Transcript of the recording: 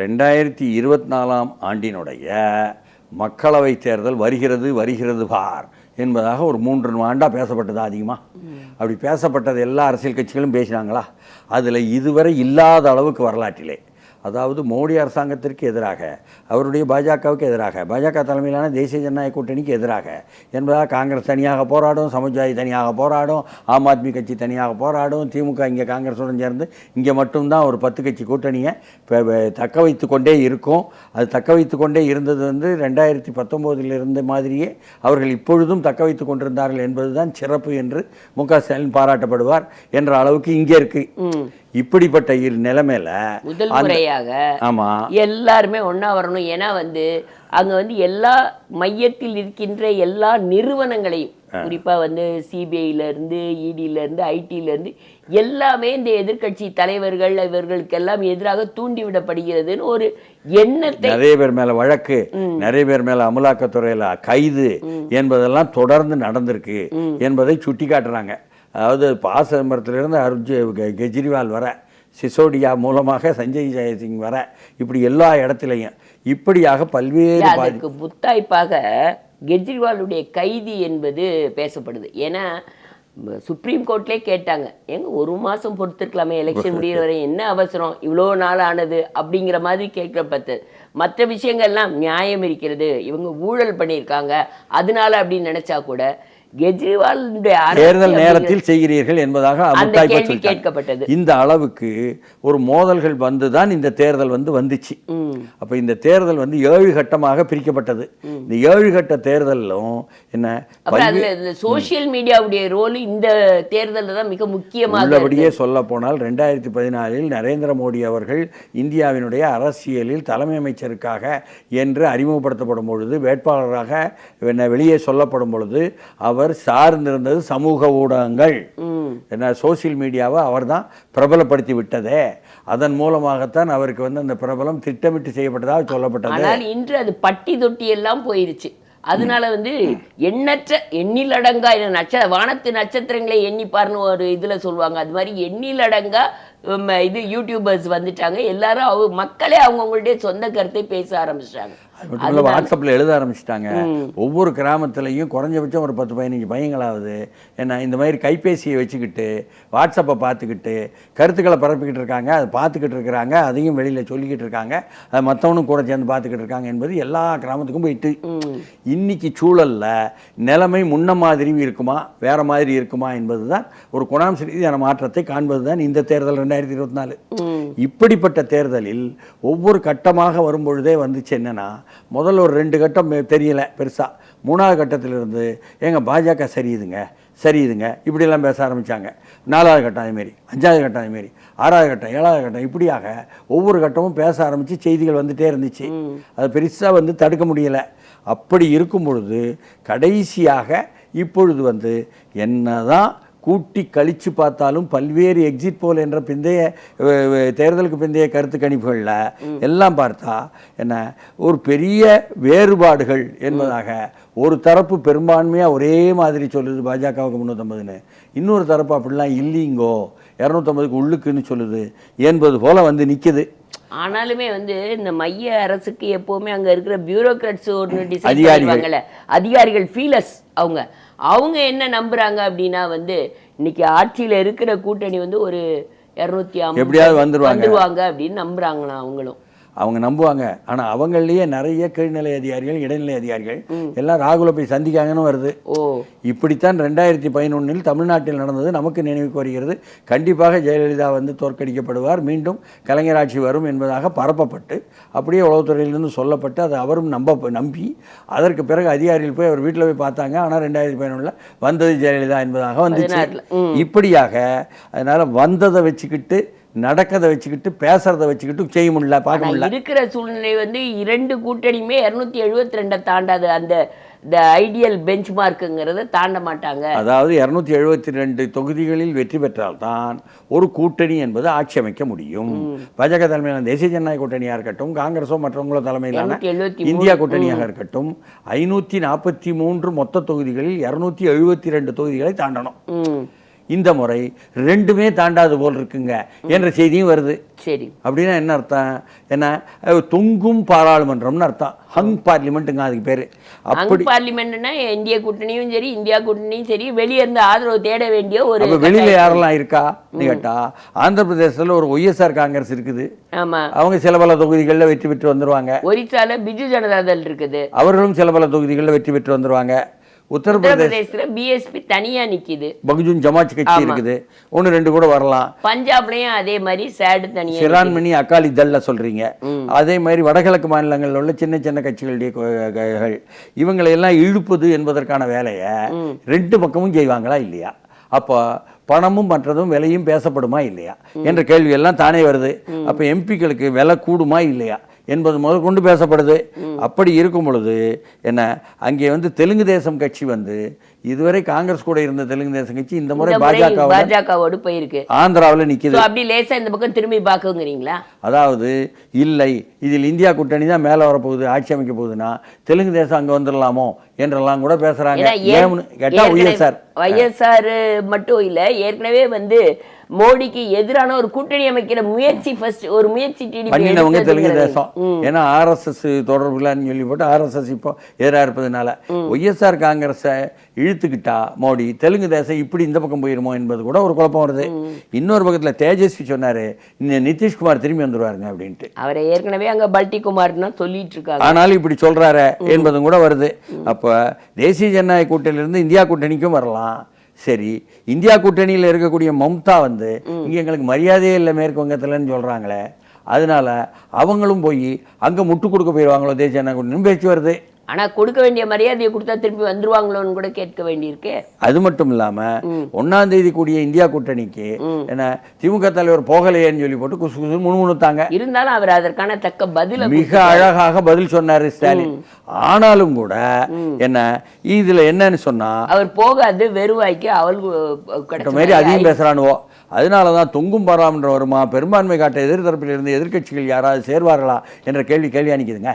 2024ஆம் ஆண்டினுடைய மக்களவை தேர்தல் வருகிறது பார் என்பதாக ஒரு 3 ஆண்டாக பேசப்பட்டதா அதிகமாக? அப்படி பேசப்பட்டது எல்லா அரசியல் கட்சிகளும் பேசினாங்களா? அதில் இதுவரை இல்லாத அளவுக்கு வரலாற்றிலே, அதாவது மோடி அரசாங்கத்திற்கு எதிராக, அவருடைய பாஜகவுக்கு எதிராக, பாஜக தலைமையிலான தேசிய ஜனநாயக கூட்டணிக்கு எதிராக என்பதாக காங்கிரஸ் தனியாக போராடும், சமாஜ்வாதி தனியாக போராடும், ஆம் ஆத்மி கட்சி தனியாக போராடும், திமுக இங்கே காங்கிரஸுடன் சேர்ந்து இங்கே மட்டும்தான் ஒரு 10 கட்சி கூட்டணியை தக்க வைத்து கொண்டே இருக்கும். அது தக்க வைத்து கொண்டே இருந்தது 2019 இருந்த மாதிரியே அவர்கள் இப்பொழுதும் தக்க வைத்து கொண்டிருந்தார்கள் என்பதுதான் சிறப்பு என்று மு.க. ஸ்டாலின் பாராட்டப்படுவார் என்ற அளவுக்கு இங்கே இருக்கு. இப்படிப்பட்ட நிலைமையில முதல் முறையாக எல்லாருமே ஒன்னா வரணும். ஏன்னா அங்க எல்லா மையத்தில் இருக்கின்ற எல்லா நிறுவனங்களையும், குறிப்பா சிபிஐல இருந்து, இடியில இருந்து, ஐடியில இருந்து எல்லாமே இந்த எதிர்கட்சி தலைவர்கள் இவர்களுக்கெல்லாம் எதிராக தூண்டிவிடப்படுகிறதுன்னு ஒரு எண்ணத்தை, நிறைய பேர் மேல வழக்கு, நிறைய பேர் மேல அமலாக்கத்துறையில கைது என்பதெல்லாம் தொடர்ந்து நடந்திருக்கு என்பதை சுட்டி காட்டுறாங்க. அதாவது பாசமரத்திலிருந்து கெஜ்ரிவால் வர, சிசோடியா மூலமாக சஞ்சய் ஜெயசிங் வர, இப்படி எல்லா இடத்துலையும் இப்படியாக பல்வேறு புத்தாய்ப்பாக கெஜ்ரிவாலுடைய கைதி என்பது பேசப்படுது. ஏன்னா சுப்ரீம் கோர்ட்லேயே கேட்டாங்க, எங்க 1 மாதம் பொறுத்திருக்கலாமே, எலெக்ஷன் முடிகிற வரை என்ன அவசரம், இவ்வளோ நாள் ஆனது அப்படிங்கிற மாதிரி கேட்கப்பட்டு, மற்ற விஷயங்கள்லாம் நியாயம் இருக்கிறது, இவங்க ஊழல் பண்ணியிருக்காங்க அதனால அப்படின்னு நினைச்சா கூட கெஜ்ரிவால் தேர்தல் நேரத்தில் செய்கிறீர்கள் என்பதாக கேட்கப்பட்டது. இந்த அளவுக்கு ஒரு மோதல்கள் வந்துதான் இந்த தேர்தல் வந்துச்சு. அப்ப இந்த தேர்தல் 7 கட்டமாக பிரிக்கப்பட்டது. இந்த 7 கட்ட தேர்தலும் என்ன, சோசியல் மீடியாவுடைய ரோல் இந்த தேர்தலில் தான் மிக முக்கியமாக உள்ளபடியே சொல்ல போனால் 2014 நரேந்திர மோடி அவர்கள் இந்தியாவினுடைய அரசியலில் தலைமை அமைச்சருக்காக என்று அறிமுகப்படுத்தப்படும் பொழுது, வேட்பாளராக வெளியே சொல்லப்படும் பொழுது அவர் சார்ந்திருந்தது சமூக ஊடகங்கள், என்ன சோசியல் மீடியாவை அவர் தான் பிரபலப்படுத்தி விட்டதே. அதன் மூலமாகத்தான் அவருக்கு அந்த பிரபலம் திட்டமிட்டு செய்யப்பட்டதாக சொல்லப்பட்டது. ஆனால் இன்று அது பட்டி தொட்டி எல்லாம் போயிருச்சு. அதனால எண்ணற்ற எண்ணிலடங்கா வானத்து நட்சத்திரங்களை எண்ணிப்பார்னு ஒரு இதுல சொல்லுவாங்க, அது மாதிரி எண்ணிலடங்கா யூடியூபர்ஸ் வந்துட்டாங்க. எல்லாரும் மக்களே அவங்களுடைய சொந்த கருத்தை பேச ஆரம்பிச்சிட்டாங்க. வாட்ஸ்அப்பில் எழுத ஆரம்பிச்சிட்டாங்க. ஒவ்வொரு கிராமத்துலையும் குறைஞ்சபட்சம் ஒரு 10-15 பையங்களாவது என்ன இந்த மாதிரி கைபேசியை வச்சுக்கிட்டு வாட்ஸ்அப்பை பார்த்துக்கிட்டு கருத்துக்களை பரப்பிக்கிட்டு இருக்காங்க. அதை பார்த்துக்கிட்டு இருக்கிறாங்க, அதையும் வெளியில் சொல்லிக்கிட்டு இருக்காங்க, அதை மற்றவனும் கூட சேர்ந்து பார்த்துக்கிட்டு இருக்காங்க என்பது எல்லா கிராமத்துக்கும் போயிட்டு, இன்னைக்கு சூழலில் நிலைமை முன்ன மாதிரி இருக்குமா வேற மாதிரி இருக்குமா என்பது தான் ஒரு குணாம்ச ரீதியான மாற்றத்தை காண்பது தான் இந்த தேர்தல் 2024. இப்படிப்பட்ட தேர்தலில் ஒவ்வொரு கட்டமாக வரும்பொழுதே வந்துச்சு என்னன்னா, முதல்ல ஒரு 2 கட்டம் தெரியல பெருசா, 3ஆவது கட்டத்திலிருந்து எங்க பாஜக சரியுதுங்க இப்படியெல்லாம் பேச ஆரம்பித்தாங்க. 4ஆவது கட்டம் அதேமாரி, 5ஆவது கட்டம் அதேமாரி, 6ஆவது கட்டம், 7ஆவது கட்டம், இப்படியாக ஒவ்வொரு கட்டமும் பேச ஆரம்பித்து செய்திகள் வந்துகிட்டே இருந்துச்சு. அது பெருசாக தடுக்க முடியலை. அப்படி இருக்கும் பொழுது கடைசியாக இப்பொழுது என்னதான் கூட்டி கழித்து பார்த்தாலும் பல்வேறு எக்ஸிட் போல் என்ற தேர்தலுக்கு பிந்தைய கருத்து கணிப்புகளில் எல்லாம் பார்த்தா என்ன ஒரு பெரிய வேறுபாடுகள் என்பதாக, ஒரு தரப்பு பெரும்பான்மையாக ஒரே மாதிரி சொல்லுது பாஜகவுக்கு 350ன்னு, இன்னொரு தரப்பு அப்படிலாம் இல்லைங்கோ 250க்கு உள்ளுக்குன்னு சொல்லுது என்பது போல நிற்குது. ஆனாலுமே இந்த மைய அரசுக்கு எப்பவுமே அங்க இருக்கிற பியூரோக்ராட்ஸ் ஒன்று டிசைட் பண்ணுவாங்கல்ல, அதிகாரிகள் ஃபீலர்ஸ், அவங்க என்ன நம்புறாங்க அப்படின்னா இன்னைக்கு ஆட்சியில இருக்கிற கூட்டணி ஒரு 250 எப்படியாவது வந்துருவாங்க அப்படின்னு நம்புறாங்களா அவங்களும். அவங்க நம்புவாங்க. ஆனால் அவங்களையே நிறைய கீழ்நிலை அதிகாரிகள், இடைநிலை அதிகாரிகள் எல்லாம் ராகுலை போய் சந்திக்காங்கன்னு வருது. இப்படித்தான் 2011 தமிழ்நாட்டில் நடந்தது நமக்கு நினைவுக்கு வருகிறது. கண்டிப்பாக ஜெயலலிதா தோற்கடிக்கப்படுவார், மீண்டும் கலைஞர் ஆட்சி வரும் என்பதாக பரப்பப்பட்டு அப்படியே உளவுத்துறையிலிருந்து சொல்லப்பட்டு அதை அவரும் நம்பி அதற்கு பிறகு அதிகாரிகள் போய் அவர் வீட்டில் போய் பார்த்தாங்க. ஆனால் 2011 வந்தது ஜெயலலிதா என்பதாக வந்துச்சு. இப்படியாக அதனால் வந்ததை வச்சுக்கிட்டு, நடக்கதை வச்சுக்கிட்டு, பேசுறதை வச்சுக்கிட்டு செய்ய முடியல, பார்க்க முடியல. இருக்கிற சூழ்நிலை 2 கூட்டணியுமே 272 தாண்டாது. அந்த ஐடியல் பெஞ்ச் மார்க்குங்கிறத தாண்ட மாட்டாங்க. அதாவது 272 தொகுதிகளில் வெற்றி பெற்றால்தான் ஒரு கூட்டணி என்பது ஆட்சி அமைக்க முடியும். பாஜக தலைமையிலான தேசிய ஜனநாயக கூட்டணியாக இருக்கட்டும், காங்கிரஸோ மற்றவங்களோ தலைமையிலான இந்தியா கூட்டணியாக இருக்கட்டும், 543 மொத்த தொகுதிகளில் 272 தொகுதிகளை தாண்டணும். இந்த முறை ரெண்டுமே தாண்டாது போல் இருக்குங்க என்ற செய்தியும் வருது. சரி, அப்படின்னா என்ன அர்த்தம்? என்ன தொங்கும் பாராளுமன்றம்னு அர்த்தம். ஹங் பார்லிமெண்ட்டுங்க அதுக்கு பேரு. அப்படி பார்லிமெண்ட்னா இந்திய கூட்டணியும் சரி இந்தியா கூட்டணியும் சரி வெளியே இருந்து ஆதரவு தேட வேண்டிய ஒரு வெளியில யாரெல்லாம் இருக்கா கேட்டா, ஆந்திர பிரதேசத்துல ஒரு ஒய்எஸ்ஆர் காங்கிரஸ் இருக்குது. ஆமா, அவங்க சில பல தொகுதிகளில் வெற்றி பெற்று வந்துருவாங்க. ஒரிசால பிஜு ஜனதா தள் இருக்குது, அவர்களும் சில பல தொகுதிகளில் வெற்றி பெற்று வந்துருவாங்க. உத்தரப்பிரதேசத்துல பிஎஸ்பி தனியா நிக்குது, பகுஜன் ஜமாத் கட்சி இருக்குது, 1-2 கூட வரலாம். பஞ்சாப்லயும் அதே மாதிரி சேடு தனியா, சிரான்மணி அகாலி தள்ல சொல்றீங்க. அதே மாதிரி வடகிழக்கு மாநிலங்களில் உள்ள சின்ன சின்ன கட்சிகளுடைய இவங்களை எல்லாம் இழுப்பது என்பதற்கான வேலையை 2 பக்கமும் செய்வாங்களா இல்லையா? அப்போ பணமும் மற்றதும் விலையும் பேசப்படுமா இல்லையா என்ற கேள்வி எல்லாம் தானே வருது. அப்போ எம்பிக்களுக்கு விலை கூடுமா இல்லையா என்பது முதல் கொண்டு பேசப்படுது. அப்படி இருக்கும் பொழுது என்ன, அங்கே வந்து தெலுங்கு தேசம் கட்சி வந்து இதுவரை காங்கிரஸ் கூட இருந்த தெலுங்கு தேசம் கட்சி இந்த முறை பாஜகவோடு போயிருக்கு, ஆந்திராவில் நிக்குது. அப்படி லேசா இந்த பக்கம் திரும்பி பார்க்குங்கிறீங்களா? அதாவது இல்லை, இதில் இந்தியா கூட்டணி தான் மேலே வரப்போகுது, ஆட்சி அமைக்க போகுதுன்னா தெலுங்கு தேசம் அங்கே வந்துடலாமோ என்றெல்லாம் கூட பேசுறாங்க. கேட்டா ஒய்எஸ்ஆர் மட்டும் இல்லை, ஏற்கனவே வந்து மோடிக்கு எதிரான ஒரு கூட்டணி அமைக்கிற முயற்சி ஒரு முயற்சி பண்ணினவங்க தெலுங்கு தேசம். ஏன்னா ஆர்எஸ்எஸ் தொடர்புலான்னு சொல்லி போட்டு ஆர்எஸ்எஸ் இப்போ எதிராக இருப்பதுனால ஒய்எஸ்ஆர் காங்கிரஸை இழுத்துக்கிட்டா மோடி தெலுங்கு தேசம் இப்படி இந்த பக்கம் போயிருமோ என்பது கூட ஒரு குழப்பம் வருது. இன்னொரு பக்கத்தில் தேஜஸ்வி சொன்னாரு நிதிஷ்குமார் திரும்பி வந்துருவாருங்க அப்படின்ட்டு. அவரை ஏற்கனவே அங்க பல்டி குமார்னு சொல்லிட்டு இருக்காங்க, ஆனாலும் இப்படி சொல்றாரு என்பதும் கூட வருது. அப்போ தேசிய ஜனநாயக கூட்டணியிலிருந்து இந்தியா கூட்டணிக்கும் வரலாம். சரி, இந்தியா கூட்டணியில் இருக்கக்கூடிய மம்தா வந்து இங்கே எங்களுக்கு மரியாதையே இல்லை மேற்கு வங்கத்தில்னு சொல்கிறாங்களே, அதனால அவங்களும் போய் அங்கே முட்டு கொடுக்க போயிடுவாங்களோ தேசிய ஜனநாயக கூட்டணி பேச்சு வருது. ஆனா கொடுக்க வேண்டிய மரியாதையை கொடுத்தா திருப்பி வந்துருவாங்களோன்னு கூட கேட்க வேண்டியிருக்கு. அது மட்டும் இல்லாம 1ஆம் தேதி கூடிய இந்தியா கூட்டணிக்கு என்ன திமுக தலைவர் போகலையேன்னு சொல்லி போட்டு குசு குசு முணுமுணுத்தாங்க. இருந்தாலும் அவர் அதற்கான தக்க பதில மிக அழகாக பதில் சொன்னாரு ஸ்டாலின். ஆனாலும் கூட என்ன இதுல என்னன்னு சொன்னா அவர் போகாது வெறுவாய்க்கு அவள் மாதிரி அதிகம் பேசுறானுவோ. அதனாலதான் தொங்கும் பாராளுமன்றம் வருமா, பெரும்பான்மை காட்ட எதிர்த்தரப்பில் இருந்து எதிர்கட்சிகள் யாராவது சேர்வார்களா என்ற கேள்வி அணிக்குதுங்க.